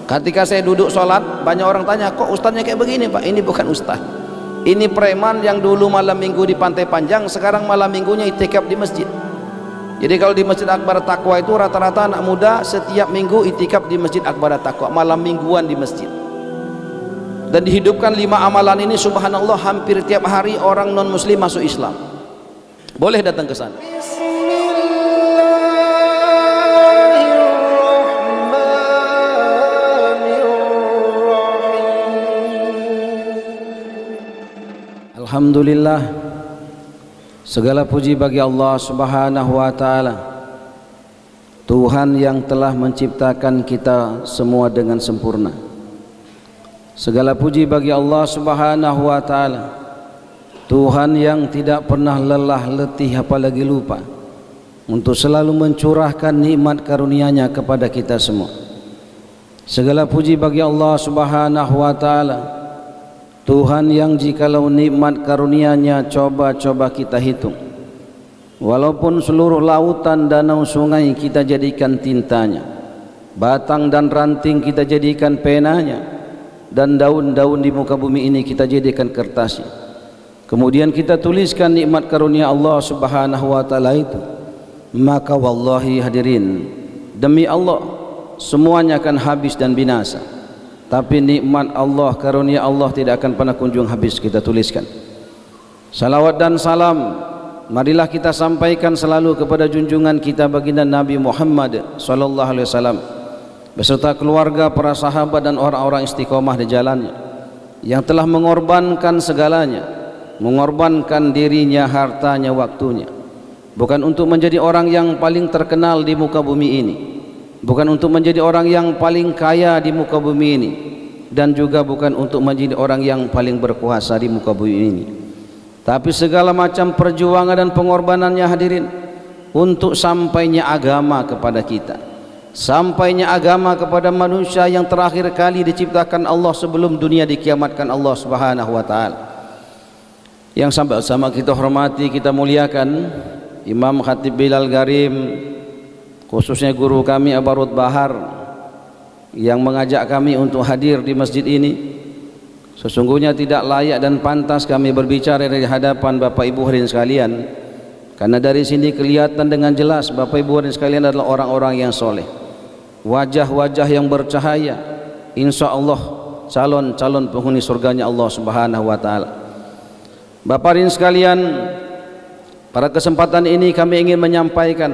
Ketika saya duduk sholat, banyak orang tanya, kok ustadznya kayak begini Pak? Ini bukan ustadz, ini preman yang dulu malam minggu di Pantai Panjang, sekarang malam minggunya itikaf di masjid. Jadi kalau di Masjid Akbar Taqwa itu rata-rata anak muda setiap minggu itikaf di Masjid Akbar Taqwa, malam mingguan di masjid. Dan dihidupkan 5 amalan ini, subhanallah, hampir tiap hari orang non muslim masuk Islam. Boleh datang ke sana. Alhamdulillah, segala puji bagi Allah Subhanahu wa taala, Tuhan yang telah menciptakan kita semua dengan sempurna. Segala puji bagi Allah Subhanahu wa taala, Tuhan yang tidak pernah lelah, letih, apalagi lupa untuk selalu mencurahkan nikmat karunia-Nya kepada kita semua. Segala puji bagi Allah Subhanahu wa taala, Tuhan yang jikalau nikmat karunia-Nya coba-coba kita hitung, walaupun seluruh lautan, danau, sungai kita jadikan tintanya, batang dan ranting kita jadikan penanya, dan daun-daun di muka bumi ini kita jadikan kertasnya, kemudian kita tuliskan nikmat karunia Allah Subhanahu wa taala itu, maka wallahi hadirin, demi Allah semuanya akan habis dan binasa. Tapi nikmat Allah, karunia Allah tidak akan pernah kunjung habis kita tuliskan. Salawat dan salam marilah kita sampaikan selalu kepada junjungan kita baginda Nabi Muhammad sallallahu alaihi wasallam beserta keluarga, para sahabat dan orang-orang istiqomah di jalannya, yang telah mengorbankan segalanya, mengorbankan dirinya, hartanya, waktunya, bukan untuk menjadi orang yang paling terkenal di muka bumi ini, bukan untuk menjadi orang yang paling kaya di muka bumi ini, dan juga bukan untuk menjadi orang yang paling berkuasa di muka bumi ini, tapi segala macam perjuangan dan pengorbanannya hadirin untuk sampainya agama kepada kita, sampainya agama kepada manusia yang terakhir kali diciptakan Allah sebelum dunia dikiamatkan Allah Subhanahu wa taala. Yang sama-sama kita hormati, kita muliakan Imam Khatib Bilal Garim, khususnya guru kami Abarut Bahar yang mengajak kami untuk hadir di masjid ini. Sesungguhnya tidak layak dan pantas kami berbicara di hadapan Bapak Ibu hadirin sekalian, karena dari sini kelihatan dengan jelas Bapak Ibu hadirin sekalian adalah orang-orang yang soleh, wajah-wajah yang bercahaya, insya Allah calon-calon penghuni surganya Allah Subhanahu wa taala. Bapak hadirin sekalian, pada kesempatan ini kami ingin menyampaikan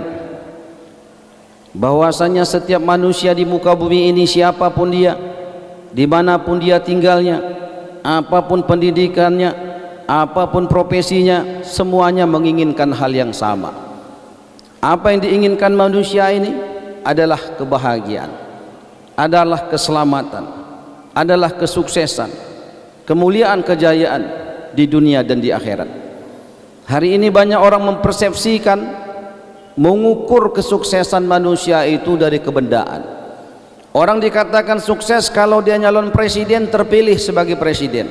bahwasanya setiap manusia di muka bumi ini, siapapun dia, dimanapun dia tinggalnya, apapun pendidikannya, apapun profesinya, semuanya menginginkan hal yang sama. Apa yang diinginkan manusia ini adalah kebahagiaan, adalah keselamatan, adalah kesuksesan, kemuliaan, kejayaan di dunia dan di akhirat. Hari ini banyak orang mempersepsikan, mengukur kesuksesan manusia itu dari kebendaan. Orang dikatakan sukses kalau dia nyalon presiden, terpilih sebagai presiden.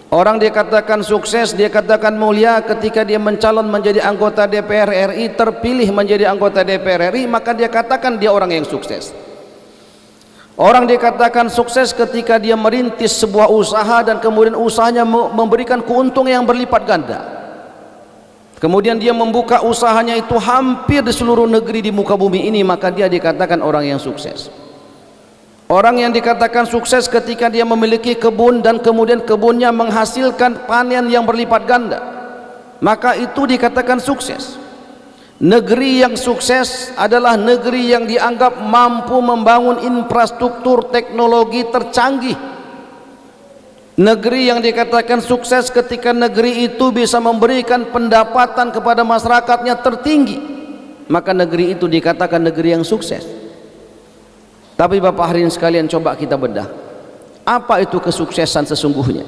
Orang dikatakan sukses, dia katakan mulia ketika dia mencalon menjadi anggota DPR RI, terpilih menjadi anggota DPR RI, maka dia katakan dia orang yang sukses. Orang dikatakan sukses ketika dia merintis sebuah usaha dan kemudian usahanya memberikan keuntungan yang berlipat ganda. Kemudian dia membuka usahanya itu hampir di seluruh negeri di muka bumi ini, maka dia dikatakan orang yang sukses. Orang yang dikatakan sukses ketika dia memiliki kebun dan kemudian kebunnya menghasilkan panen yang berlipat ganda, maka itu dikatakan sukses. Negeri yang sukses adalah negeri yang dianggap mampu membangun infrastruktur teknologi tercanggih. Negeri yang dikatakan sukses ketika negeri itu bisa memberikan pendapatan kepada masyarakatnya tertinggi, maka negeri itu dikatakan negeri yang sukses. Tapi Bapak hadirin sekalian, coba kita bedah, apa itu kesuksesan sesungguhnya?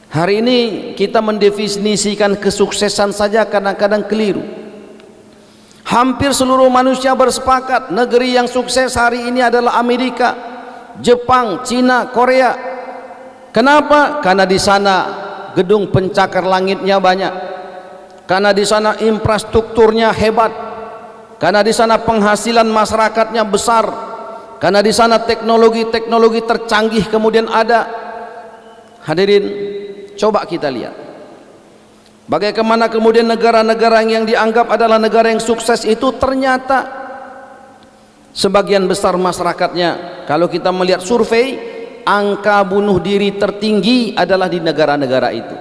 Hari ini kita mendefinisikan kesuksesan saja kadang-kadang keliru. Hampir seluruh manusia bersepakat negeri yang sukses hari ini adalah Amerika, Jepang, Cina, Korea. Kenapa? Karena di sana gedung pencakar langitnya banyak, karena di sana infrastrukturnya hebat, karena di sana penghasilan masyarakatnya besar, karena di sana teknologi tercanggih kemudian ada. Hadirin, coba kita lihat bagaimana kemudian negara-negara yang dianggap adalah negara yang sukses itu ternyata sebagian besar masyarakatnya, kalau kita melihat survei, angka bunuh diri tertinggi adalah di negara-negara itu.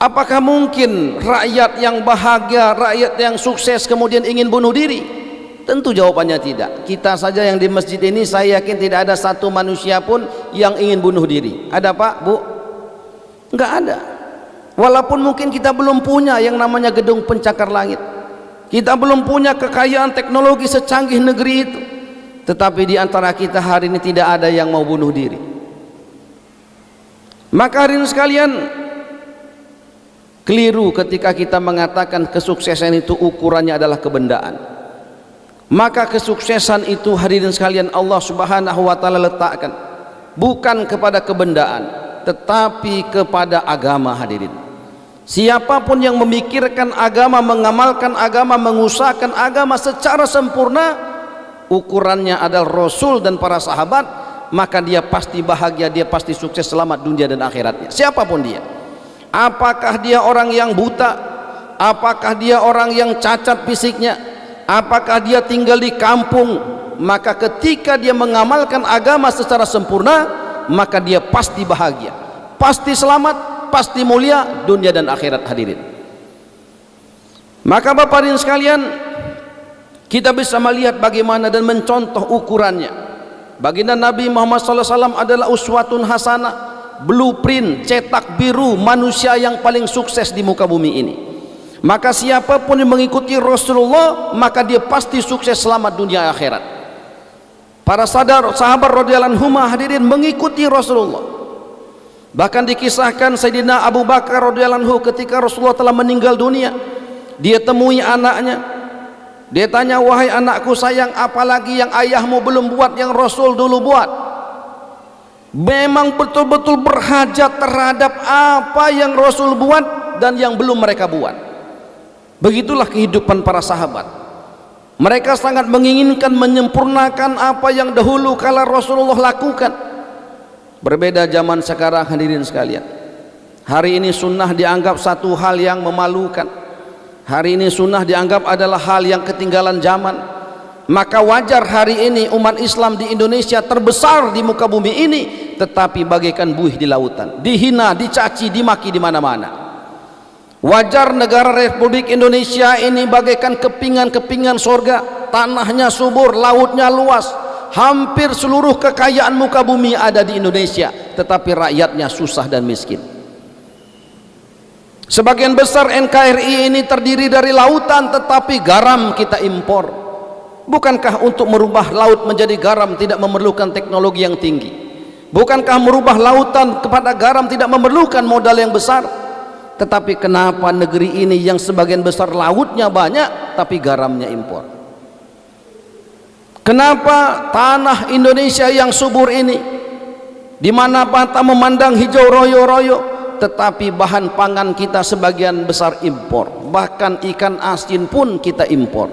Apakah mungkin rakyat yang bahagia, rakyat yang sukses kemudian ingin bunuh diri? Tentu jawabannya tidak. Kita saja yang di masjid ini, saya yakin tidak ada satu manusia pun yang ingin bunuh diri. Ada Pak, Bu? Enggak ada. Walaupun mungkin kita belum punya yang namanya gedung pencakar langit, kita belum punya kekayaan teknologi secanggih negeri itu, tetapi di antara kita hari ini tidak ada yang mau bunuh diri. Maka hadirin sekalian, keliru ketika kita mengatakan kesuksesan itu ukurannya adalah kebendaan. Maka kesuksesan itu hadirin sekalian Allah Subhanahu wa taala letakkan bukan kepada kebendaan, tetapi kepada agama. Hadirin, siapapun yang memikirkan agama, mengamalkan agama, mengusahakan agama secara sempurna, ukurannya adalah Rasul dan para sahabat, maka dia pasti bahagia, dia pasti sukses, selamat dunia dan akhiratnya. Siapapun dia, apakah dia orang yang buta, apakah dia orang yang cacat fisiknya, apakah dia tinggal di kampung, maka ketika dia mengamalkan agama secara sempurna, maka dia pasti bahagia, pasti selamat, pasti mulia dunia dan akhirat. Hadirin, maka Bapak dan sekalian, kita bisa melihat bagaimana dan mencontoh ukurannya. Baginda Nabi Muhammad SAW adalah uswatun hasanah, blueprint cetak biru manusia yang paling sukses di muka bumi ini. Maka siapapun yang mengikuti Rasulullah, maka dia pasti sukses selamat dunia akhirat. Para sahabat radhiyallahu anhum hadirin mengikuti Rasulullah. Bahkan dikisahkan Sayyidina Abu Bakar radhiyallahu anhu ketika Rasulullah telah meninggal dunia, dia temui anaknya, dia tanya, wahai anakku sayang, apalagi yang ayahmu belum buat yang Rasul dulu buat? Memang betul-betul berhajat terhadap apa yang Rasul buat dan yang belum mereka buat. Begitulah kehidupan para sahabat. Mereka sangat menginginkan menyempurnakan apa yang dahulu kala Rasulullah lakukan. Berbeda zaman sekarang hadirin sekalian. Hari ini sunnah dianggap satu hal yang memalukan. Hari ini sunnah dianggap adalah hal yang ketinggalan zaman. Maka wajar hari ini umat Islam di Indonesia terbesar di muka bumi ini, tetapi bagaikan buih di lautan, dihina, dicaci, dimaki di mana-mana. Wajar negara Republik Indonesia ini bagaikan kepingan-kepingan surga, tanahnya subur, lautnya luas, hampir seluruh kekayaan muka bumi ada di Indonesia, tetapi rakyatnya susah dan miskin. Sebagian besar NKRI ini terdiri dari lautan, tetapi garam kita impor. Bukankah untuk merubah laut menjadi garam tidak memerlukan teknologi yang tinggi? Bukankah merubah lautan kepada garam tidak memerlukan modal yang besar? Tetapi kenapa negeri ini yang sebagian besar lautnya banyak tapi garamnya impor? Kenapa tanah Indonesia yang subur ini, di mana mata memandang hijau royo-royo, tetapi bahan pangan kita sebagian besar impor, bahkan ikan asin pun kita impor?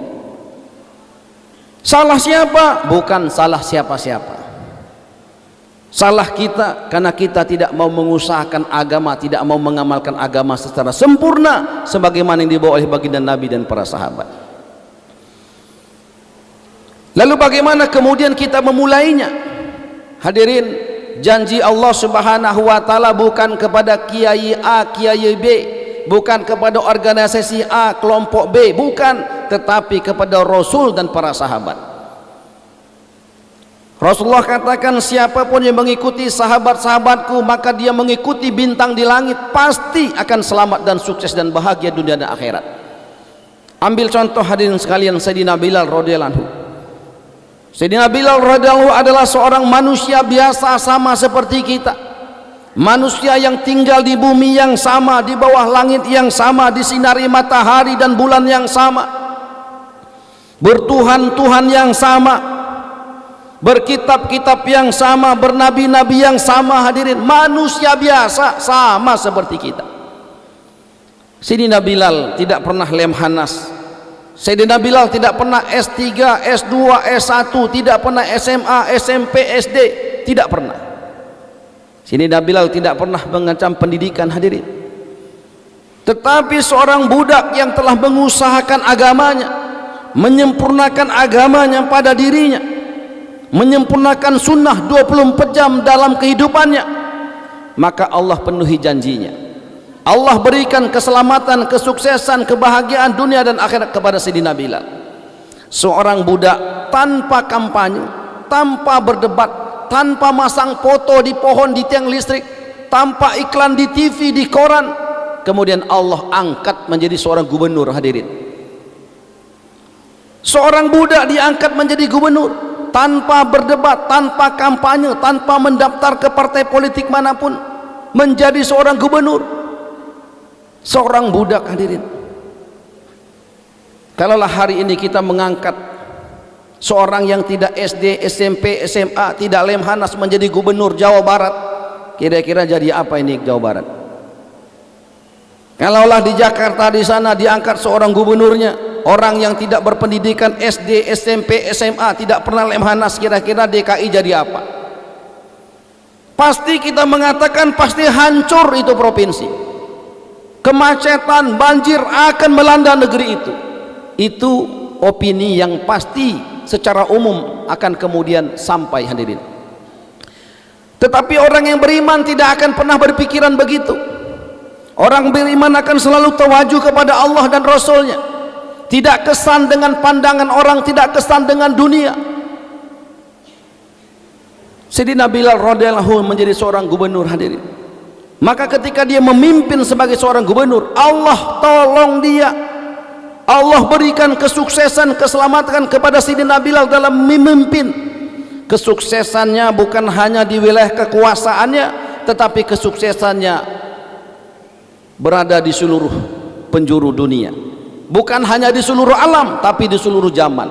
Salah siapa? Bukan salah siapa-siapa. Salah kita karena kita tidak mau mengusahakan agama, tidak mau mengamalkan agama secara sempurna sebagaimana yang dibawa oleh baginda Nabi dan para sahabat. Lalu bagaimana kemudian kita memulainya? Hadirin, janji Allah Subhanahu wa taala bukan kepada kiai A, kiai B, bukan kepada organisasi A, kelompok B, bukan, tetapi kepada Rasul dan para sahabat. Rasulullah katakan, siapapun yang mengikuti sahabat-sahabatku, maka dia mengikuti bintang di langit, pasti akan selamat dan sukses dan bahagia dunia dan akhirat. Ambil contoh hadirin sekalian, Sayyidina Bilal radhiyallahu anhu. Sayyidina Bilal radhiyallahu anhu adalah seorang manusia biasa sama seperti kita. Manusia yang tinggal di bumi yang sama, di bawah langit yang sama, disinari matahari dan bulan yang sama, bertuhan-tuhan yang sama, berkitab-kitab yang sama, bernabi-nabi yang sama. Hadirin, manusia biasa sama seperti kita. Sayyidina Bilal tidak pernah lemhanas, Sayyidina Bilal tidak pernah S3, S2, S1, tidak pernah SMA, SMP, SD, tidak pernah. Sayyidina Bilal tidak pernah mengancam pendidikan, hadirin. Tetapi seorang budak yang telah mengusahakan agamanya, menyempurnakan agamanya pada dirinya, menyempurnakan sunnah 24 jam dalam kehidupannya, maka Allah penuhi janjinya. Allah berikan keselamatan, kesuksesan, kebahagiaan dunia dan akhirat kepada Sayyidina Bilal. Seorang budak tanpa kampanye, tanpa berdebat, tanpa masang foto di pohon, di tiang listrik, tanpa iklan di TV, di koran, kemudian Allah angkat menjadi seorang gubernur, hadirin. Seorang budak diangkat menjadi gubernur tanpa berdebat, tanpa kampanye, tanpa mendaftar ke partai politik manapun, menjadi seorang gubernur. Seorang budak, hadirin. Kalaulah hari ini kita mengangkat seorang yang tidak SD, SMP, SMA, tidak lemhanas menjadi gubernur Jawa Barat, kira-kira jadi apa ini Jawa Barat? Kalaulah di Jakarta di sana diangkat seorang gubernurnya, orang yang tidak berpendidikan SD, SMP, SMA, tidak pernah lemhanas, kira-kira DKI jadi apa? Pasti kita mengatakan pasti hancur itu provinsi. Kemacetan, banjir akan melanda negeri itu. Itu opini yang pasti secara umum akan kemudian sampai, hadirin. Tetapi orang yang beriman tidak akan pernah berpikiran begitu. Orang beriman akan selalu tawaju kepada Allah dan Rasulnya, tidak kesan dengan pandangan orang, tidak kesan dengan dunia. Sayyidina Bilal radhiyallahu menjadi seorang gubernur, hadirin. Maka ketika dia memimpin sebagai seorang gubernur, Allah tolong dia, Allah berikan kesuksesan, keselamatan kepada Sayyidina Bilal dalam memimpin. Kesuksesannya bukan hanya di wilayah kekuasaannya, tetapi kesuksesannya berada di seluruh penjuru dunia. Bukan hanya di seluruh alam, tapi di seluruh zaman.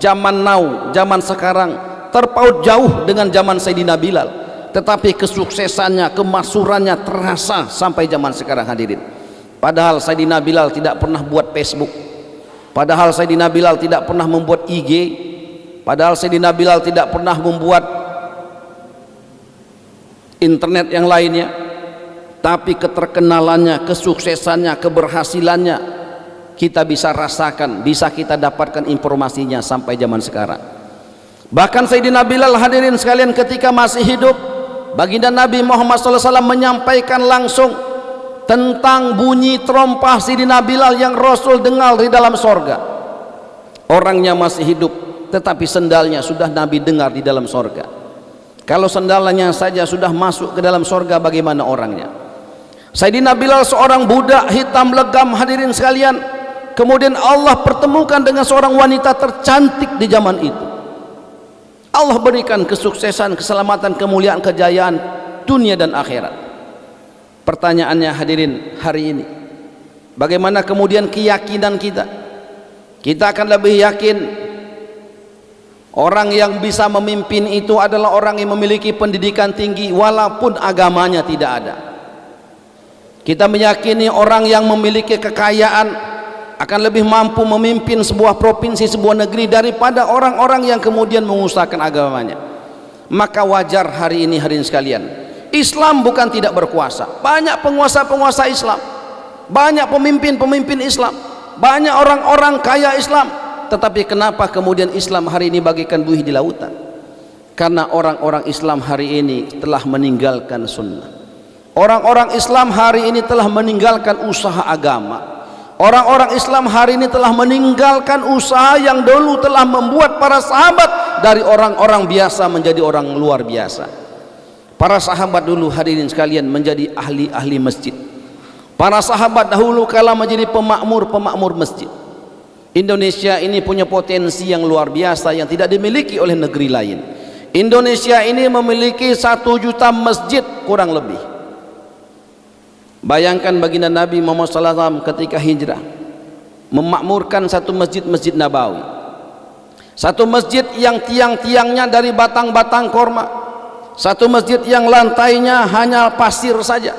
Zaman now, zaman sekarang terpaut jauh dengan zaman Sayyidina Bilal, tetapi kesuksesannya, kemaksurannya terasa sampai zaman sekarang, hadirin. Padahal Sayyidina Bilal tidak pernah buat Facebook, padahal Sayyidina Bilal tidak pernah membuat IG, padahal Sayyidina Bilal tidak pernah membuat internet yang lainnya, tapi keterkenalannya, kesuksesannya, keberhasilannya kita bisa rasakan, bisa kita dapatkan informasinya sampai zaman sekarang. Bahkan Sayyidina Bilal, hadirin sekalian, ketika masih hidup, baginda Nabi Muhammad SAW menyampaikan langsung tentang bunyi terompah Sayyidina Bilal yang Rasul dengar di dalam sorga. Orangnya masih hidup, tetapi sendalnya sudah Nabi dengar di dalam sorga. Kalau sendalnya saja sudah masuk ke dalam sorga, bagaimana orangnya? Sayyidina Bilal seorang budak hitam legam, hadirin sekalian, kemudian Allah pertemukan dengan seorang wanita tercantik di zaman itu. Allah berikan kesuksesan, keselamatan, kemuliaan, kejayaan dunia dan akhirat. Pertanyaannya, hadirin, hari ini bagaimana kemudian keyakinan kita? Kita akan lebih yakin orang yang bisa memimpin itu adalah orang yang memiliki pendidikan tinggi walaupun agamanya tidak ada. Kita meyakini orang yang memiliki kekayaan akan lebih mampu memimpin sebuah provinsi, sebuah negeri daripada orang-orang yang kemudian mengusahakan agamanya. Maka wajar hari ini, hadirin sekalian, Islam bukan tidak berkuasa. Banyak penguasa-penguasa Islam, banyak pemimpin-pemimpin Islam, banyak orang-orang kaya Islam. Tetapi kenapa kemudian Islam hari ini bagaikan buih di lautan? Karena orang-orang Islam hari ini telah meninggalkan sunnah. Orang-orang Islam hari ini telah meninggalkan usaha agama. Orang-orang Islam hari ini telah meninggalkan usaha yang dulu telah membuat para sahabat dari orang-orang biasa menjadi orang luar biasa. Para sahabat dulu, hadirin sekalian, menjadi ahli-ahli masjid. Para sahabat dahulu kala menjadi pemakmur-pemakmur masjid. Indonesia ini punya potensi yang luar biasa yang tidak dimiliki oleh negeri lain. Indonesia ini memiliki 1 juta masjid kurang lebih. Bayangkan baginda Nabi Muhammad SAW ketika hijrah memakmurkan satu masjid, Masjid Nabawi, satu masjid yang tiang-tiangnya dari batang-batang korma, satu masjid yang lantainya hanya pasir saja,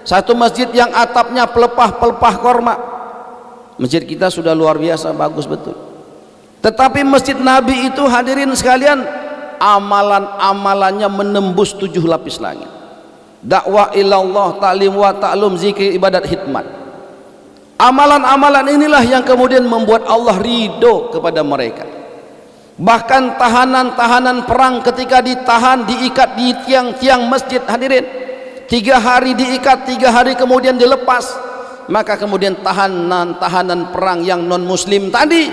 satu masjid yang atapnya pelepah-pelepah korma, Masjid kita sudah luar biasa bagus betul. Tetapi masjid Nabi itu hadirin sekalian, amalan-amalannya menembus 7 lapis langit. Dakwah ilallah, ta'lim wa ta'lum, zikir, ibadat, hikmat. Amalan-amalan inilah yang kemudian membuat Allah ridho kepada mereka. Bahkan tahanan-tahanan perang ketika ditahan, diikat di tiang-tiang masjid, hadirin, 3 hari diikat, 3 hari kemudian dilepas. Maka kemudian tahanan-tahanan perang yang non muslim tadi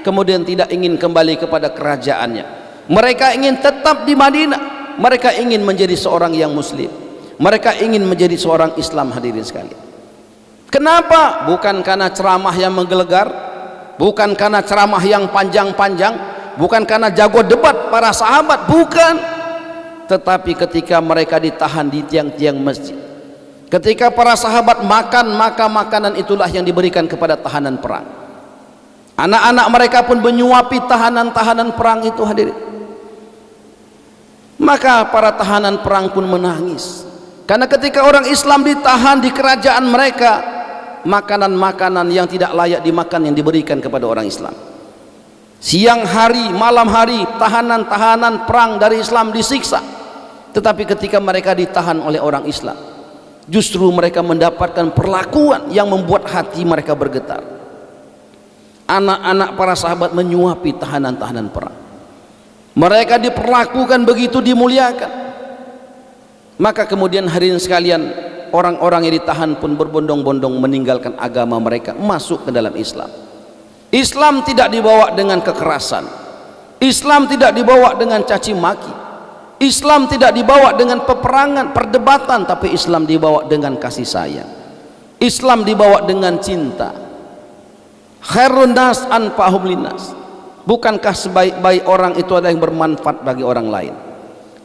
kemudian tidak ingin kembali kepada kerajaannya. Mereka ingin tetap di Madinah. Mereka ingin menjadi seorang yang muslim. Mereka ingin menjadi seorang Islam, hadirin sekalian. Kenapa? Bukan karena ceramah yang menggelegar, bukan karena ceramah yang panjang-panjang, bukan karena jago debat para sahabat, bukan. Tetapi ketika mereka ditahan di tiang-tiang masjid, ketika para sahabat makan, maka makanan itulah yang diberikan kepada tahanan perang. Anak-anak mereka pun menyuapi tahanan-tahanan perang itu, hadirin. Maka para tahanan perang pun menangis, karena ketika orang Islam ditahan di kerajaan mereka, makanan-makanan yang tidak layak dimakan yang diberikan kepada orang Islam. Siang hari, malam hari, tahanan-tahanan perang dari Islam disiksa. Tetapi ketika mereka ditahan oleh orang Islam, justru mereka mendapatkan perlakuan yang membuat hati mereka bergetar. Anak-anak para sahabat menyuapi tahanan-tahanan perang. Mereka diperlakukan begitu dimuliakan. Maka kemudian hadirin sekalian, orang-orang yang ditahan pun berbondong-bondong meninggalkan agama mereka, masuk ke dalam Islam. Islam tidak dibawa dengan kekerasan, Islam tidak dibawa dengan caci maki, Islam tidak dibawa dengan peperangan, perdebatan, tapi Islam dibawa dengan kasih sayang. Islam dibawa dengan cinta. Khairun nas anfa'uhum linnas. Bukankah sebaik-baik orang itu adalah yang bermanfaat bagi orang lain?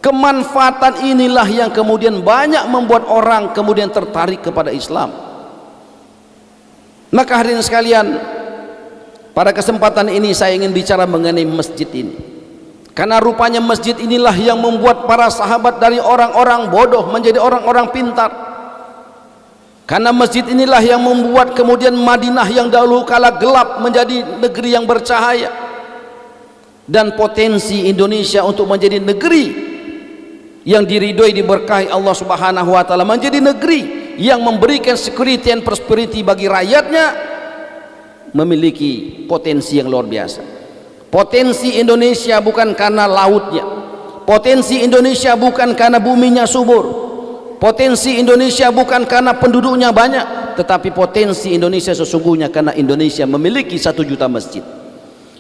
Kemanfaatan inilah yang kemudian banyak membuat orang kemudian tertarik kepada Islam. Maka hadirin sekalian, pada kesempatan ini saya ingin bicara mengenai masjid ini, karena rupanya masjid inilah yang membuat para sahabat dari orang-orang bodoh menjadi orang-orang pintar. Karena masjid inilah yang membuat kemudian Madinah yang dahulu kala gelap menjadi negeri yang bercahaya, dan potensi Indonesia untuk menjadi negeri yang diridhoi, diberkahi Allah Subhanahu wa taala, menjadi negeri yang memberikan security and prosperity bagi rakyatnya, memiliki potensi yang luar biasa. Potensi Indonesia bukan karena lautnya, potensi Indonesia bukan karena buminya subur, potensi Indonesia bukan karena penduduknya banyak, tetapi potensi Indonesia sesungguhnya karena Indonesia memiliki 1 juta masjid.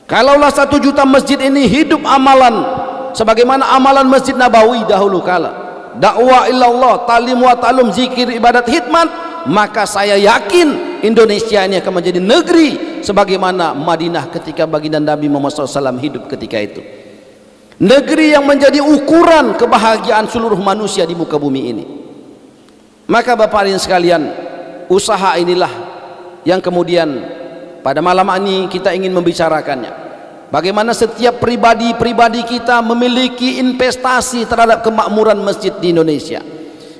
Kalaulah 1 juta masjid ini hidup amalan sebagaimana amalan Masjid Nabawi dahulu kala, dakwah ilallah, ta'lim wa ta'lum, zikir, ibadat, hikmat, maka saya yakin Indonesia ini akan menjadi negeri sebagaimana Madinah ketika baginda Nabi Muhammad SAW hidup ketika itu. Negeri yang menjadi ukuran kebahagiaan seluruh manusia di muka bumi ini. Maka Bapak ibu sekalian, usaha inilah yang kemudian pada malam ini kita ingin membicarakannya. Bagaimana setiap pribadi-pribadi kita memiliki investasi terhadap kemakmuran masjid di Indonesia.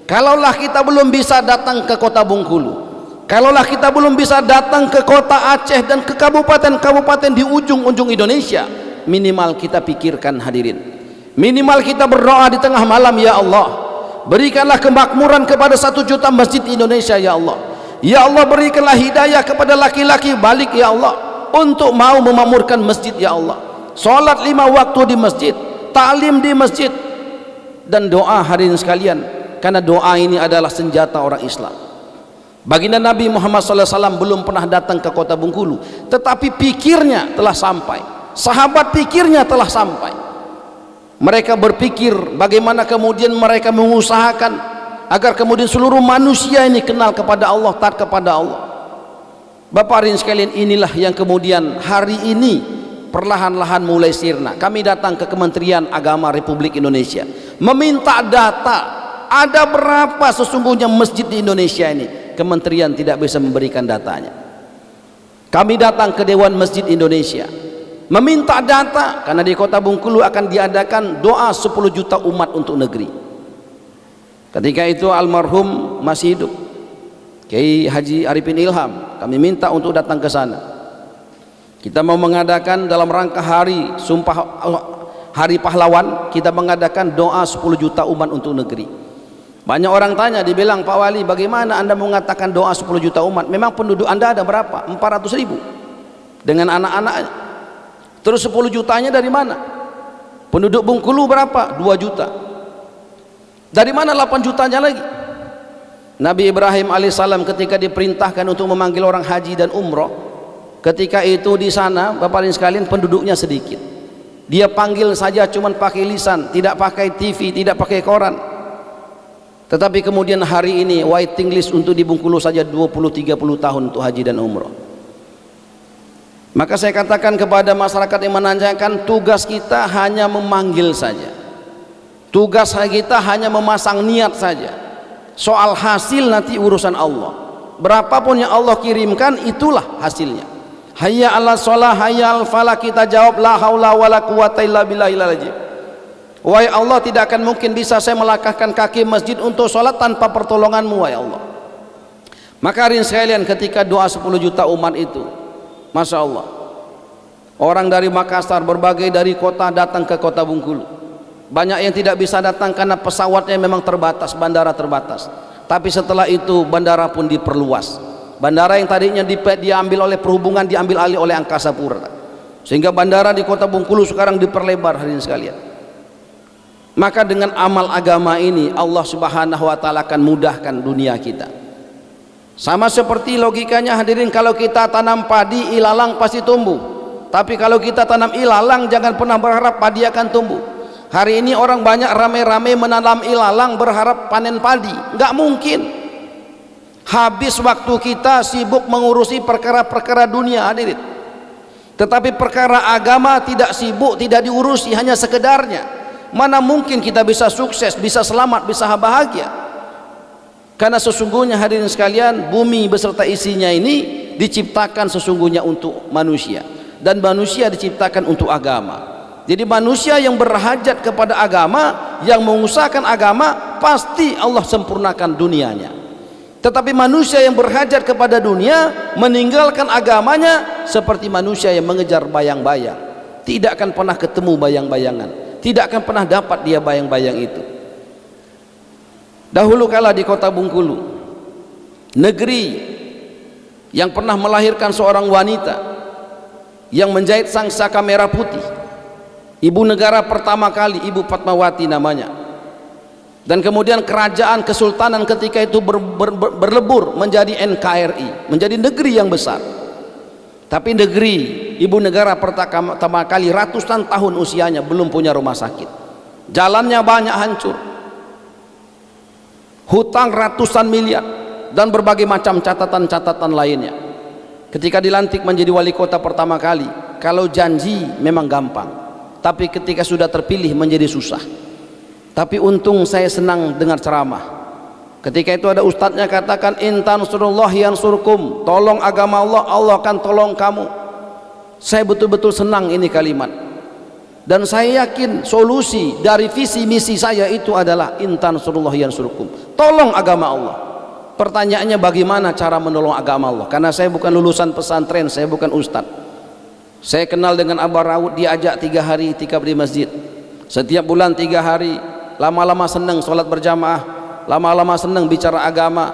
Kalaulah kita belum bisa datang ke kota Bengkulu, kalaulah kita belum bisa datang ke kota Aceh dan ke kabupaten-kabupaten di ujung-ujung Indonesia, minimal kita pikirkan, hadirin, minimal kita berdoa di tengah malam, ya Allah, berikanlah kemakmuran kepada 1 juta masjid di Indonesia, ya Allah. Ya Allah, berikanlah hidayah kepada laki-laki balik, ya Allah, untuk mau memakmurkan masjid, ya Allah. Salat 5 waktu di masjid, ta'lim di masjid, dan doa, hadirin sekalian, karena doa ini adalah senjata orang Islam. Baginda Nabi Muhammad SAW belum pernah datang ke kota Bengkulu, tetapi pikirnya telah sampai, sahabat pikirnya telah sampai. Mereka berpikir bagaimana kemudian mereka mengusahakan agar kemudian seluruh manusia ini kenal kepada Allah, taat kepada Allah. Bapak ibu sekalian, inilah yang kemudian hari ini perlahan-lahan mulai sirna. Kami datang ke Kementerian Agama Republik Indonesia meminta data, ada berapa sesungguhnya masjid di Indonesia ini. Kementerian tidak bisa memberikan datanya. Kami datang ke Dewan Masjid Indonesia meminta data, karena di kota Bengkulu akan diadakan doa 10 juta umat untuk negeri. Ketika itu almarhum masih hidup, Kiai Haji Arifin Ilham, kami minta untuk datang ke sana. Kita mau mengadakan dalam rangka hari pahlawan, kita mengadakan doa 10 juta umat untuk negeri. Banyak orang tanya, dibilang, Pak Wali, bagaimana Anda mengatakan doa 10 juta umat? Memang penduduk Anda ada berapa? 400.000 dengan anak-anaknya. Terus 10 jutanya dari mana? Penduduk Bengkulu berapa? 2 juta. Dari mana 8 jutanya lagi? Nabi Ibrahim alaihissalam ketika diperintahkan untuk memanggil orang haji dan umroh, ketika itu di sana, Bapak dan sekalian, penduduknya sedikit. Dia panggil saja cuman pakai lisan, tidak pakai TV, tidak pakai koran. Tetapi kemudian hari ini waiting list untuk di Bengkulu saja 20-30 tahun untuk haji dan umroh. Maka saya katakan kepada masyarakat yang menanyakan, tugas kita hanya memanggil saja. Tugas kita hanya memasang niat saja. Soal hasil nanti urusan Allah. Berapapun yang Allah kirimkan, itulah hasilnya. Hayya 'alas shalah, hayya 'alal falah, kita jawab la haula wala quwata illa billahil azim. Wahai Allah, tidak akan mungkin bisa saya melangkahkan kaki masjid untuk sholat tanpa pertolonganmu, wahai Allah. Maka hari ini sekalian, ketika doa 10 juta umat itu, Masya Allah, orang dari Makassar, berbagai dari kota datang ke kota Bengkulu. Banyak yang tidak bisa datang karena pesawatnya memang terbatas, bandara terbatas. Tapi setelah itu bandara pun diperluas. Bandara yang tadinya diambil oleh perhubungan, diambil alih oleh Angkasa Pura, sehingga bandara di kota Bengkulu sekarang diperlebar hadirin sekalian. Maka dengan amal agama ini Allah Subhanahu wa taala akan mudahkan dunia kita. Sama seperti logikanya hadirin, kalau kita tanam padi, ilalang pasti tumbuh. Tapi kalau kita tanam ilalang, jangan pernah berharap padi akan tumbuh. Hari ini orang banyak rame-rame menanam ilalang berharap panen padi. Enggak mungkin. Habis waktu kita sibuk mengurusi perkara-perkara dunia hadirin. Tetapi perkara agama tidak sibuk, tidak diurusi, hanya sekedarnya. Mana mungkin kita bisa sukses, bisa selamat, bisa bahagia? Karena sesungguhnya hadirin sekalian, bumi beserta isinya ini diciptakan sesungguhnya untuk manusia, dan manusia diciptakan untuk agama. Jadi manusia yang berhajat kepada agama, yang mengusahakan agama, pasti Allah sempurnakan dunianya. Tetapi manusia yang berhajat kepada dunia, meninggalkan agamanya, seperti manusia yang mengejar bayang-bayang. Tidak akan pernah ketemu bayang-bayangan, tidak akan pernah dapat dia bayang-bayang itu. Dahulu kala di kota Bengkulu, negeri yang pernah melahirkan seorang wanita yang menjahit sangsaka merah putih, ibu negara pertama kali, Ibu Fatmawati namanya. Dan kemudian kerajaan kesultanan ketika itu berlebur menjadi NKRI, menjadi negeri yang besar. Tapi negeri ibu negara pertama kali, ratusan tahun usianya, belum punya rumah sakit. Jalannya banyak hancur, hutang ratusan miliar, dan berbagai macam catatan-catatan lainnya. Ketika dilantik menjadi wali kota pertama kali, kalau janji memang gampang, tapi ketika sudah terpilih menjadi susah. Tapi untung saya senang dengar ceramah. Ketika itu ada ustadznya katakan, in tansurullahi yansurkum, tolong agama Allah, Allah akan tolong kamu. Saya betul-betul senang ini kalimat, dan saya yakin solusi dari visi misi saya itu adalah in tansurullahi yansurkum, tolong agama Allah. Pertanyaannya, bagaimana cara menolong agama Allah? Karena saya bukan lulusan pesantren, saya bukan ustadz. Saya kenal dengan Abah Raud, diajak 3 hari itikaf di masjid, setiap bulan 3 hari. Lama-lama senang sholat berjamaah, lama-lama senang bicara agama,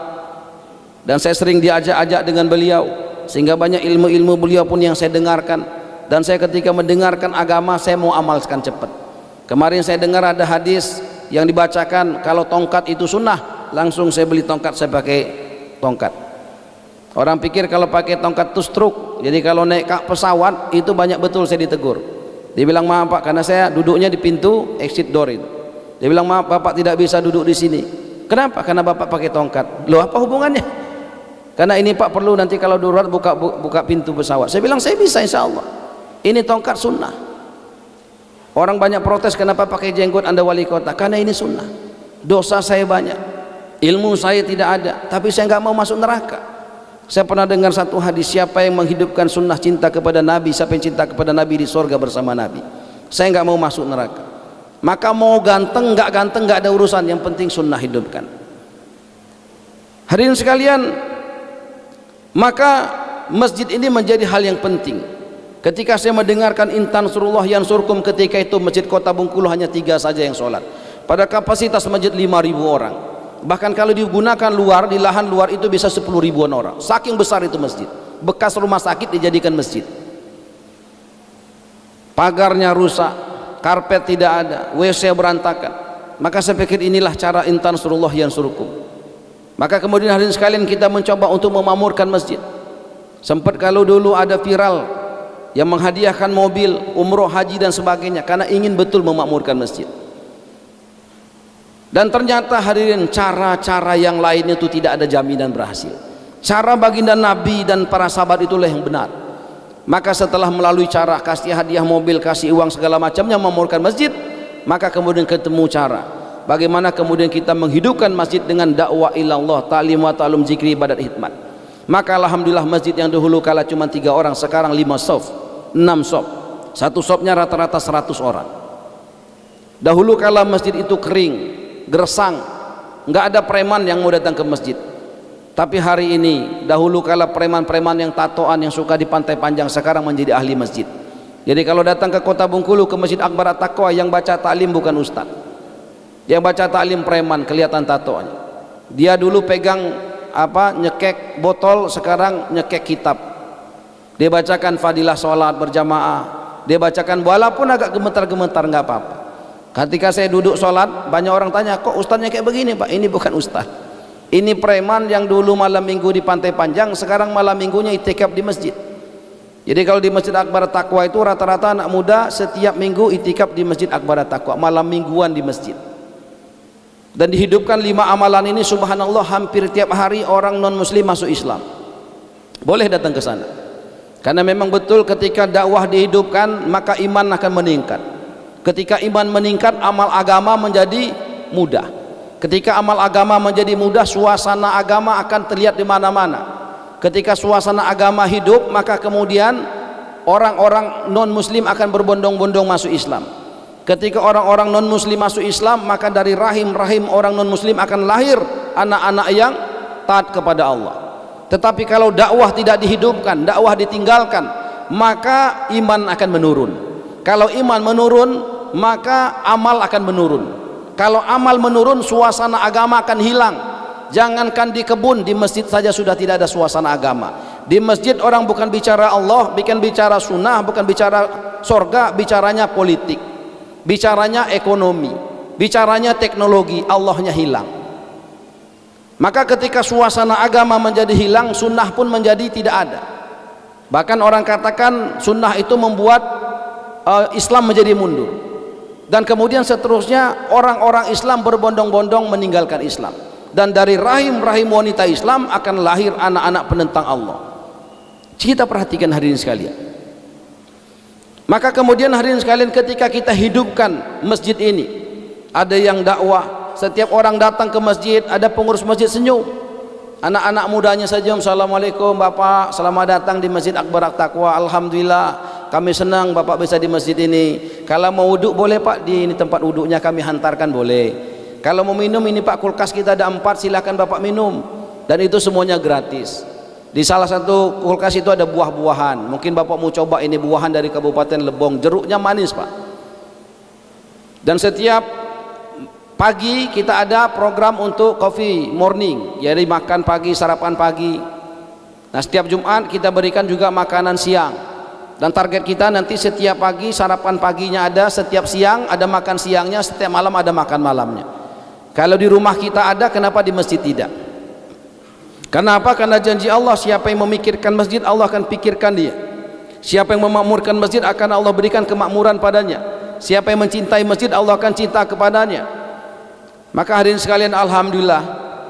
dan saya sering diajak-ajak dengan beliau, sehingga banyak ilmu-ilmu beliau pun yang saya dengarkan. Dan saya ketika mendengarkan agama, saya mau amalkan cepat. Kemarin saya dengar ada hadis yang dibacakan, kalau tongkat itu sunnah, langsung saya beli tongkat, saya pakai tongkat. Orang pikir kalau pakai tongkat itu stroke, jadi kalau naik pesawat itu banyak betul saya ditegur. Dia bilang, maaf Pak, karena saya duduknya di pintu exit door itu. Dia bilang, maaf Bapak tidak bisa duduk di sini. Kenapa? Karena Bapak pakai tongkat. Loh, apa hubungannya? Karena ini Pak perlu nanti kalau darurat buka pintu pesawat. Saya bilang, saya bisa insya Allah. Ini tongkat sunnah. Orang banyak protes, kenapa pakai jenggot Anda wali kota? Karena ini sunnah. Dosa saya banyak, ilmu saya tidak ada, tapi saya nggak mau masuk neraka. Saya pernah dengar satu hadis, siapa yang menghidupkan sunnah cinta kepada Nabi, siapa yang cinta kepada Nabi di sorga bersama Nabi. Saya nggak mau masuk neraka. Maka mau ganteng nggak ada urusan, yang penting sunnah hidupkan. Hadirin sekalian, Maka masjid ini menjadi hal yang penting. Ketika saya mendengarkan intan surullah yansurkum, ketika itu masjid Kota Bengkulu hanya 3 saja yang sholat pada kapasitas masjid 5.000 orang. Bahkan kalau digunakan luar, di lahan luar itu bisa 10 ribuan orang, saking besar itu masjid. Bekas rumah sakit dijadikan masjid, pagarnya rusak, karpet tidak ada, WC berantakan. Maka saya pikir inilah cara intan surullah yansurkum. Maka kemudian hadirin sekalian, kita mencoba untuk memakmurkan masjid. Sempat kalau dulu ada viral yang menghadiahkan mobil umroh, haji dan sebagainya karena ingin betul memakmurkan masjid. Dan ternyata hadirin, cara-cara yang lain itu tidak ada jaminan berhasil. Cara baginda Nabi dan para sahabat itulah yang benar. Maka setelah melalui cara kasih hadiah mobil, kasih uang segala macamnya memakmurkan masjid, maka kemudian ketemu cara bagaimana kemudian kita menghidupkan masjid dengan dakwah ilallah, ta'lim wa ta'lum, zikri, ibadat, hikmat. Maka alhamdulillah masjid yang dahulu kala cuma 3 orang sekarang 5 sof, 6 sof. Satu sofnya rata-rata 100 orang. Dahulu kala masjid itu kering, gersang, nggak ada preman yang mau datang ke masjid. Tapi hari ini, dahulu kala preman-preman yang tatoan yang suka di Pantai Panjang sekarang menjadi ahli masjid. Jadi kalau datang ke Kota Bengkulu ke Masjid Akbar At-Taqwa, yang baca taklim bukan ustaz, yang baca taklim preman, kelihatan tatoannya. Dia dulu pegang nyekek botol, sekarang nyekek kitab. Dia bacakan fadilah sholat berjamaah, dia bacakan walaupun agak gemetar-gemetar nggak apa-apa. Ketika saya duduk sholat, banyak orang tanya, kok ustaznya kayak begini Pak? Ini bukan ustaz, ini preman yang dulu malam minggu di Pantai Panjang, sekarang malam minggunya itikaf di masjid. Jadi kalau di Masjid Akbar Taqwa itu rata-rata anak muda setiap minggu itikaf di Masjid Akbar Taqwa, malam mingguan di masjid. Dan dihidupkan 5 amalan ini, subhanallah, hampir tiap hari orang non muslim masuk Islam. Boleh datang ke sana. Karena memang betul ketika dakwah dihidupkan maka iman akan meningkat. Ketika iman meningkat, amal agama menjadi mudah. Ketika amal agama menjadi mudah, suasana agama akan terlihat di mana-mana. Ketika suasana agama hidup, maka kemudian orang-orang non muslim akan berbondong-bondong masuk Islam. Ketika orang-orang non muslim masuk Islam, maka dari rahim-rahim orang non muslim akan lahir anak-anak yang taat kepada Allah. Tetapi kalau dakwah tidak dihidupkan, dakwah ditinggalkan, maka iman akan menurun. Kalau iman menurun, maka amal akan menurun. Kalau amal menurun, suasana agama akan hilang. Jangankan di kebun, di masjid saja sudah tidak ada suasana agama. Di masjid orang bukan bicara Allah, bukan bicara sunnah, bukan bicara sorga, bicaranya politik, bicaranya ekonomi, bicaranya teknologi, Allahnya hilang. Maka ketika suasana agama menjadi hilang, sunnah pun menjadi tidak ada. Bahkan orang katakan sunnah itu membuat Islam menjadi mundur. Dan kemudian seterusnya orang-orang Islam berbondong-bondong meninggalkan Islam. Dan dari rahim-rahim wanita Islam akan lahir anak-anak penentang Allah. Kita perhatikan hadirin sekalian. Maka kemudian hadirin sekalian, ketika kita hidupkan masjid ini, ada yang dakwah, setiap orang datang ke masjid, ada pengurus masjid senyum, anak-anak mudanya senyum, assalamualaikum Bapak, selamat datang di Masjid Akbar Taqwa, alhamdulillah kami senang Bapak bisa di masjid ini. Kalau mau wuduk boleh Pak, di ini tempat wuduknya kami hantarkan, boleh. Kalau mau minum ini Pak, kulkas kita ada 4, silakan Bapak minum. Dan itu semuanya gratis. Di salah satu kulkas itu ada buah-buahan. Mungkin Bapak mau coba, ini buahan dari Kabupaten Lebong, jeruknya manis Pak. Dan setiap pagi kita ada program untuk coffee morning, jadi makan pagi, sarapan pagi. Nah setiap Jumat kita berikan juga makanan siang. Dan target kita nanti setiap pagi sarapan paginya ada, setiap siang ada makan siangnya, setiap malam ada makan malamnya. Kalau di rumah kita ada, kenapa di masjid tidak? Kenapa? Karena janji Allah, siapa yang memikirkan masjid, Allah akan pikirkan dia. Siapa yang memakmurkan masjid, akan Allah berikan kemakmuran padanya. Siapa yang mencintai masjid, Allah akan cinta kepadanya. Maka hadirin sekalian, alhamdulillah,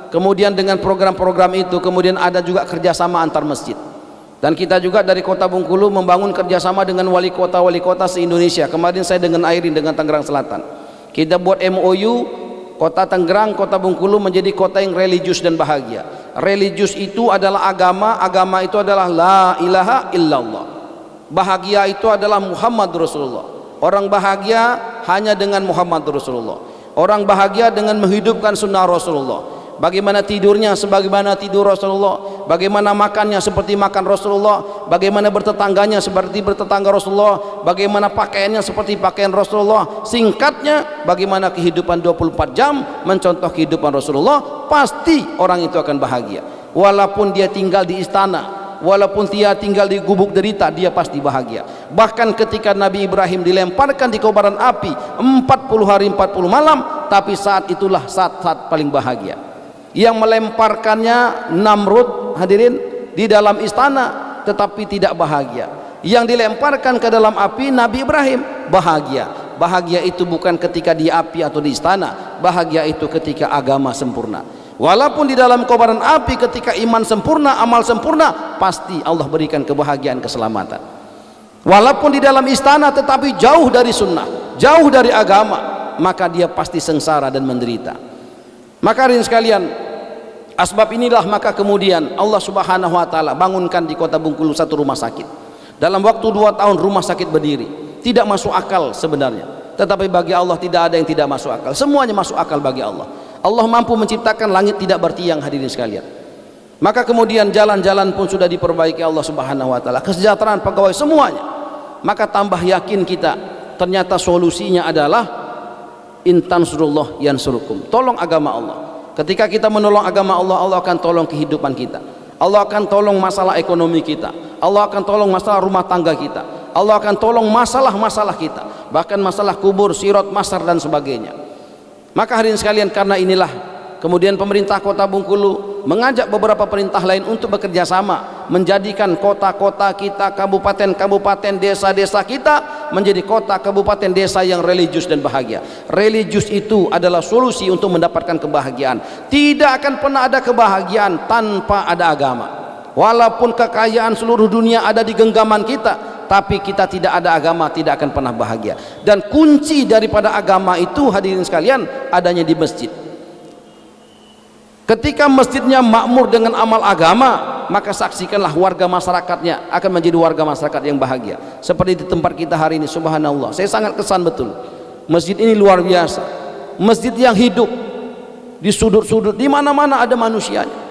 kemudian dengan program-program itu kemudian ada juga kerjasama antar masjid. Dan kita juga dari Kota Bengkulu membangun kerjasama dengan wali kota se-Indonesia. Kemarin saya dengan Airin, dengan Tangerang Selatan, kita buat MOU, Kota Tangerang, Kota Bengkulu menjadi kota yang religius dan bahagia. Religius itu adalah agama, agama itu adalah la ilaha illallah. Bahagia itu adalah Muhammad Rasulullah. Orang bahagia hanya dengan Muhammad Rasulullah. Orang bahagia dengan menghidupkan sunnah Rasulullah. Bagaimana tidurnya sebagaimana tidur Rasulullah, bagaimana makannya seperti makan Rasulullah, bagaimana bertetangganya seperti bertetangga Rasulullah, bagaimana pakaiannya seperti pakaian Rasulullah. Singkatnya, bagaimana kehidupan 24 jam mencontoh kehidupan Rasulullah, pasti orang itu akan bahagia. Walaupun dia tinggal di istana, walaupun dia tinggal di gubuk derita, dia pasti bahagia. Bahkan ketika Nabi Ibrahim dilemparkan di kobaran api 40 hari 40 malam, tapi saat itulah saat paling bahagia. Yang melemparkannya Namrud, hadirin, di dalam istana, tetapi tidak bahagia. Yang dilemparkan ke dalam api Nabi Ibrahim bahagia. Bahagia itu bukan ketika di api atau di istana, bahagia itu ketika agama sempurna. Walaupun di dalam kobaran api, ketika iman sempurna, amal sempurna, pasti Allah berikan kebahagiaan, keselamatan. Walaupun di dalam istana tetapi jauh dari sunnah, jauh dari agama, maka dia pasti sengsara dan menderita. Maka hadirin sekalian, asbab inilah maka kemudian Allah Subhanahu wa taala bangunkan di Kota Bengkulu satu rumah sakit. Dalam waktu 2 tahun rumah sakit berdiri. Tidak masuk akal sebenarnya, tetapi bagi Allah tidak ada yang tidak masuk akal. Semuanya masuk akal bagi Allah. Allah mampu menciptakan langit tidak bertiang, hadirin sekalian. Maka kemudian jalan-jalan pun sudah diperbaiki Allah Subhanahu wa taala, kesejahteraan pegawai semuanya. Maka tambah yakin kita, ternyata solusinya adalah intan surullah yansurukum. Tolong agama Allah. Ketika kita menolong agama Allah, Allah akan tolong kehidupan kita. Allah akan tolong masalah ekonomi kita. Allah akan tolong masalah rumah tangga kita. Allah akan tolong masalah-masalah kita, bahkan masalah kubur, sirat, mahsyar dan sebagainya. Maka hadirin sekalian, karena inilah kemudian pemerintah Kota Bengkulu mengajak beberapa perintah lain untuk bekerja sama, menjadikan kota-kota kita, kabupaten-kabupaten, desa-desa kita menjadi kota, kabupaten, desa yang religius dan bahagia. Religius itu adalah solusi untuk mendapatkan kebahagiaan. Tidak akan pernah ada kebahagiaan tanpa ada agama. Walaupun kekayaan seluruh dunia ada di genggaman kita, tapi kita tidak ada agama, tidak akan pernah bahagia. Dan kunci daripada agama itu, hadirin sekalian, adanya di masjid. Ketika masjidnya makmur dengan amal agama, maka saksikanlah warga masyarakatnya akan menjadi warga masyarakat yang bahagia. Seperti di tempat kita hari ini, subhanallah, saya sangat kesan betul. Masjid ini luar biasa, masjid yang hidup. Di sudut-sudut, di mana-mana ada manusianya.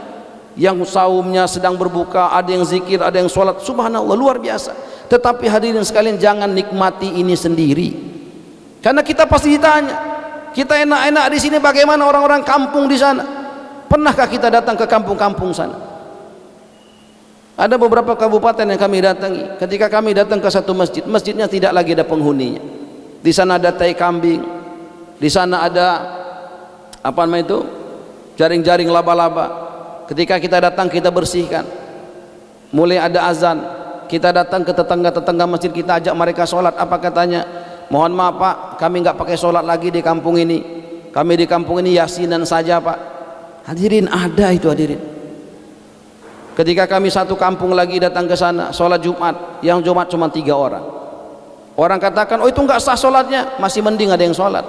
Yang saumnya sedang berbuka, ada yang zikir, ada yang sholat, subhanallah, luar biasa. Tetapi hadirin sekalian, jangan nikmati ini sendiri, karena kita pasti ditanya. Kita enak-enak di sini, bagaimana orang-orang kampung di sana? Pernahkah kita datang ke kampung-kampung sana? Ada beberapa kabupaten yang kami datangi. Ketika kami datang ke satu masjid, masjidnya tidak lagi ada penghuninya. Di sana ada tai kambing, di sana ada apa namanya itu, jaring-jaring laba-laba. Ketika kita datang, kita bersihkan. Mulai ada azan, kita datang ke tetangga-tetangga masjid, kita ajak mereka sholat. Apa katanya? Mohon maaf Pak, kami nggak pakai sholat lagi di kampung ini. Kami di kampung ini yasinan saja Pak. Hadirin, ada itu hadirin. Ketika kami satu kampung lagi datang ke sana, sholat Jumat, yang Jumat cuma 3 orang. Orang katakan, oh itu nggak sah sholatnya, masih mending ada yang sholat.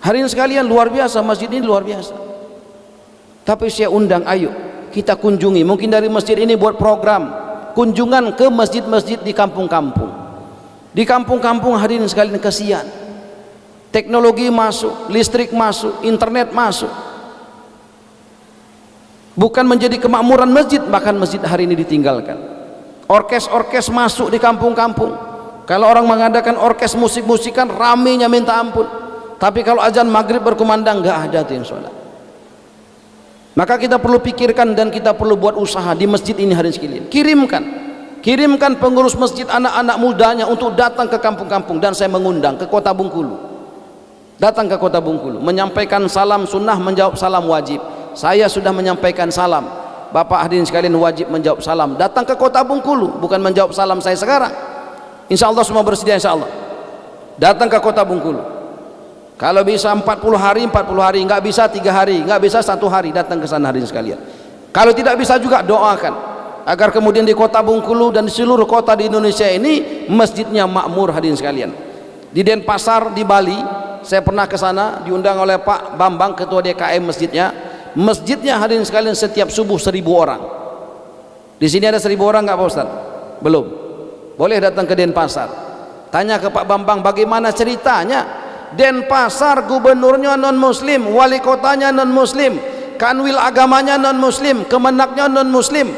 Hadirin sekalian, luar biasa, masjid ini luar biasa. Tapi saya undang, ayo kita kunjungi. Mungkin dari masjid ini buat program kunjungan ke masjid-masjid di kampung-kampung. Di kampung-kampung, hadirin sekalian, kasihan. Teknologi masuk, listrik masuk, internet masuk. Bukan menjadi kemakmuran masjid, bahkan masjid hari ini ditinggalkan. Orkes-orkes masuk di kampung-kampung. Kalau orang mengadakan orkes musik-musikan, ramenya minta ampun. Tapi kalau azan maghrib berkumandang, nggak ada tuh yang sholat. Maka kita perlu pikirkan dan kita perlu buat usaha di masjid ini, hadirin sekalian. Kirimkan pengurus masjid, anak-anak mudanya untuk datang ke kampung-kampung. Dan saya mengundang ke Kota Bengkulu, datang ke Kota Bengkulu, menyampaikan salam sunnah, menjawab salam wajib. Saya sudah menyampaikan salam, Bapak hadirin sekalian wajib menjawab salam. Datang ke Kota Bengkulu, bukan menjawab salam saya sekarang. Insya Allah semua bersedia, insya Allah. Datang ke Kota Bengkulu. Kalau bisa 40 hari, nggak bisa 3 hari, nggak bisa 1 hari, datang ke sana hadirin sekalian. Kalau tidak bisa juga doakan agar kemudian di Kota Bengkulu dan di seluruh kota di Indonesia ini masjidnya makmur, hadirin sekalian. Di Denpasar di Bali, saya pernah ke sana, diundang oleh Pak Bambang, ketua DKM masjidnya. Masjidnya hadirin sekalian setiap subuh 1000 orang. Di sini ada 1000 orang nggak Pak Ustaz? Belum. Boleh datang ke Denpasar. Tanya ke Pak Bambang bagaimana ceritanya. Denpasar gubernurnya non muslim, wali kotanya non muslim, kanwil agamanya non muslim, kemenaknya non muslim,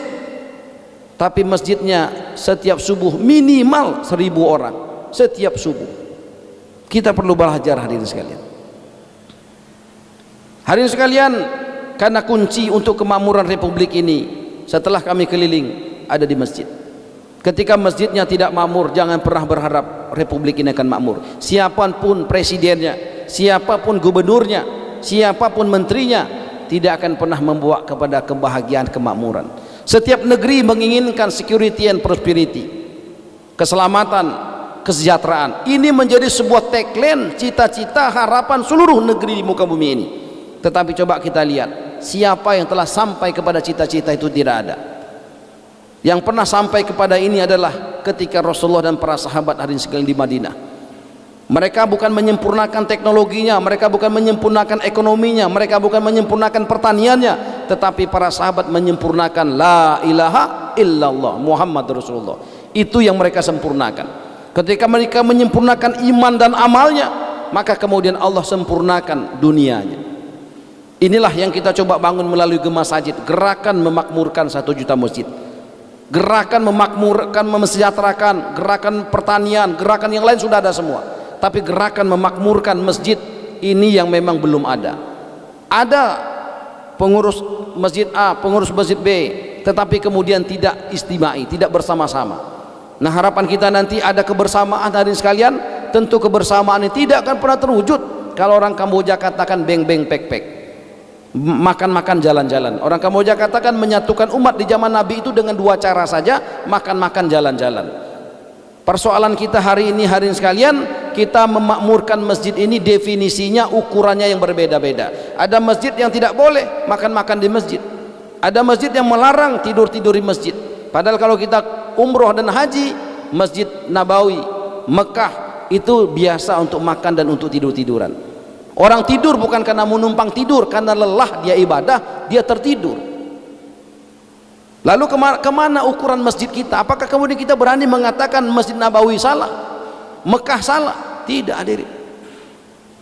tapi masjidnya setiap subuh minimal 1000 orang setiap subuh. Kita perlu belajar hadirin sekalian. Hadirin sekalian, karena kunci untuk kemakmuran republik ini setelah kami keliling ada di masjid. Ketika masjidnya tidak makmur, jangan pernah berharap republik ini akan makmur. Siapapun presidennya, siapapun gubernurnya, siapapun menterinya, tidak akan pernah membawa kepada kebahagiaan, kemakmuran. Setiap negeri menginginkan security and prosperity, keselamatan, kesejahteraan. Ini menjadi sebuah tagline, cita-cita, harapan seluruh negeri di muka bumi ini. Tetapi coba kita lihat, siapa yang telah sampai kepada cita-cita itu? Tidak ada. Yang pernah sampai kepada ini adalah ketika Rasulullah dan para sahabat hadirin sekalian di Madinah. Mereka bukan menyempurnakan teknologinya, mereka bukan menyempurnakan ekonominya, mereka bukan menyempurnakan pertaniannya, tetapi para sahabat menyempurnakan la ilaha illallah Muhammad Rasulullah. Itu yang mereka sempurnakan. Ketika mereka menyempurnakan iman dan amalnya, maka kemudian Allah sempurnakan dunianya. Inilah yang kita coba bangun melalui Gema Sajid, gerakan memakmurkan 1 juta masjid, gerakan memakmurkan, mesejahterakan, gerakan pertanian, gerakan yang lain sudah ada semua, tapi gerakan memakmurkan masjid ini yang memang belum ada. Ada pengurus masjid A, pengurus masjid B, tetapi kemudian tidak istimai, tidak bersama-sama. Nah, harapan kita nanti ada kebersamaan hadirin sekalian. Tentu kebersamaan ini tidak akan pernah terwujud kalau orang Kamboja katakan beng-beng pek-pek, makan-makan jalan-jalan. Orang Kamboja katakan menyatukan umat di zaman Nabi itu dengan 2 cara saja, makan-makan jalan-jalan. Persoalan kita hari ini hadirin sekalian, kita memakmurkan masjid ini definisinya, ukurannya yang berbeda-beda. Ada masjid yang tidak boleh makan-makan di masjid, ada masjid yang melarang tidur-tidur di masjid. Padahal kalau kita umroh dan haji, Masjid Nabawi Mekah itu biasa untuk makan dan untuk tidur-tiduran. Orang tidur bukan karena menumpang tidur, karena lelah dia ibadah, dia tertidur. Lalu kemana ukuran masjid kita? Apakah kemudian kita berani mengatakan Masjid Nabawi salah, Mekah salah? Tidak, hadirin.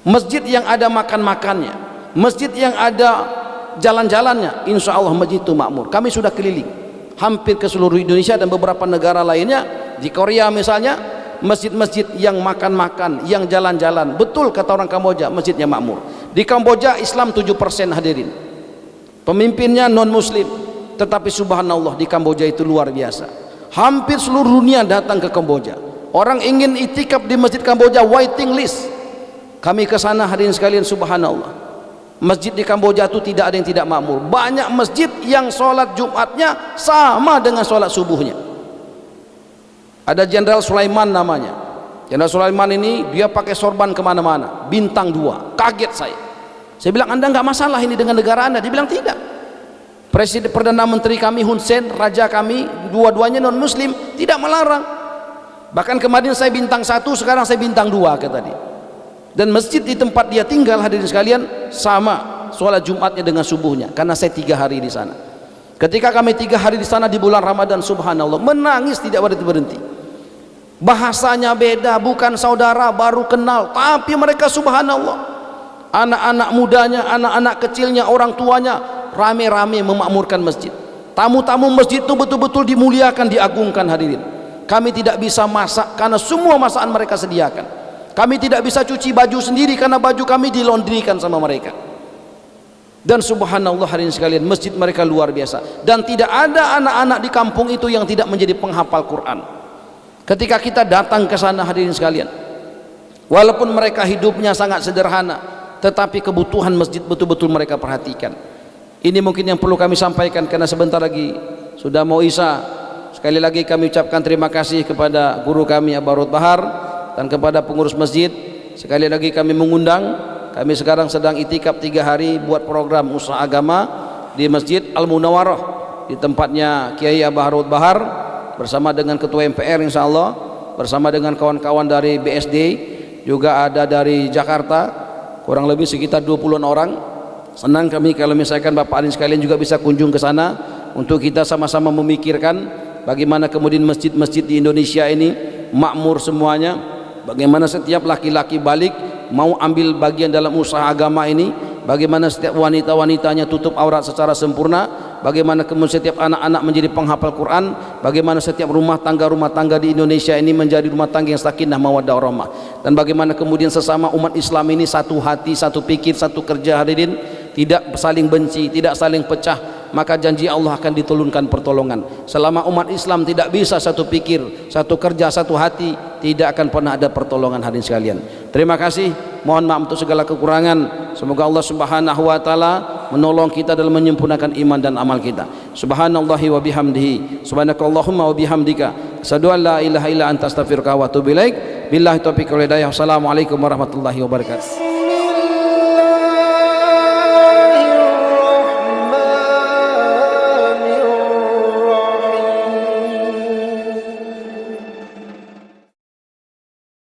Masjid yang ada makan-makannya, masjid yang ada jalan-jalannya, insya Allah masjid itu makmur. Kami sudah keliling hampir ke seluruh Indonesia dan beberapa negara lainnya. Di Korea misalnya, masjid-masjid yang makan-makan, yang jalan-jalan, betul kata orang Kamboja, masjidnya makmur. Di Kamboja Islam 7% hadirin, pemimpinnya non muslim, tetapi subhanallah di Kamboja itu luar biasa. Hampir seluruh dunia datang ke Kamboja. Orang ingin itikaf di masjid Kamboja, waiting list. Kami ke sana hadirin sekalian, subhanallah. Masjid di Kamboja itu tidak ada yang tidak makmur. Banyak masjid yang sholat Jumatnya sama dengan sholat subuhnya. Ada Jenderal Sulaiman namanya. Jenderal Sulaiman ini dia pakai sorban kemana-mana, bintang 2. Kaget saya bilang, Anda nggak masalah ini dengan negara Anda? Dia bilang tidak. Presiden Perdana Menteri kami Hun Sen, raja kami, dua-duanya non muslim, tidak melarang. Bahkan kemarin saya bintang 1, sekarang saya bintang 2 kata dia. Dan masjid di tempat dia tinggal hadirin sekalian sama sholat Jumatnya dengan subuhnya, karena saya 3 hari di sana. Ketika kami 3 hari di sana di bulan Ramadan, subhanallah, menangis tidak berhenti-berhenti. Bahasanya beda, bukan saudara baru kenal, tapi mereka subhanallah, anak-anak mudanya, anak-anak kecilnya, orang tuanya rame-rame memakmurkan masjid. Tamu-tamu masjid itu betul-betul dimuliakan, diagungkan hadirin. Kami tidak bisa masak karena semua masakan mereka sediakan. Kami tidak bisa cuci baju sendiri karena baju kami dilondrikan sama mereka. Dan subhanallah hadirin sekalian, masjid mereka luar biasa. Dan tidak ada anak-anak di kampung itu yang tidak menjadi penghafal Quran. Ketika kita datang ke sana hadirin sekalian, walaupun mereka hidupnya sangat sederhana, tetapi kebutuhan masjid betul-betul mereka perhatikan. Ini mungkin yang perlu kami sampaikan, karena sebentar lagi sudah mau Isya. Sekali lagi kami ucapkan terima kasih kepada guru kami Abarut Bahar dan kepada pengurus masjid. Sekali lagi kami mengundang, kami sekarang sedang itikaf 3 hari buat program usaha agama di Masjid Al-Munawarah, di tempatnya Kiai Abarut Bahar bersama dengan Ketua MPR insyaallah, bersama dengan kawan-kawan dari BSD, juga ada dari Jakarta, kurang lebih sekitar 20-an orang. Senang kami kalau misalkan Bapak Adin sekalian juga bisa kunjung ke sana untuk kita sama-sama memikirkan bagaimana kemudian masjid-masjid di Indonesia ini makmur semuanya. Bagaimana setiap laki-laki balik mau ambil bagian dalam usaha agama ini, bagaimana setiap wanita-wanitanya tutup aurat secara sempurna, bagaimana kemudian setiap anak-anak menjadi penghafal Quran, bagaimana setiap rumah tangga di Indonesia ini menjadi rumah tangga yang sakinah mawaddah warahmah, dan bagaimana kemudian sesama umat Islam ini satu hati, satu pikir, satu kerja, hadirin, tidak saling benci, tidak saling pecah, maka janji Allah akan diturunkan pertolongan. Selama umat Islam tidak bisa satu pikir, satu kerja, satu hati, tidak akan pernah ada pertolongan, hadirin sekalian. Terima kasih, mohon maaf untuk segala kekurangan. Semoga Allah Subhanahu wa taala menolong kita dalam menyempurnakan iman dan amal kita. Subhanallahi wa bihamdihi, subhanakallahumma wa bihamdika, asyhadu an la ilaha illa anta astaghfiruka wa atubu ilaik. Billahi taufiq wal hidayah. Wassalamualaikum warahmatullahi wabarakatuh.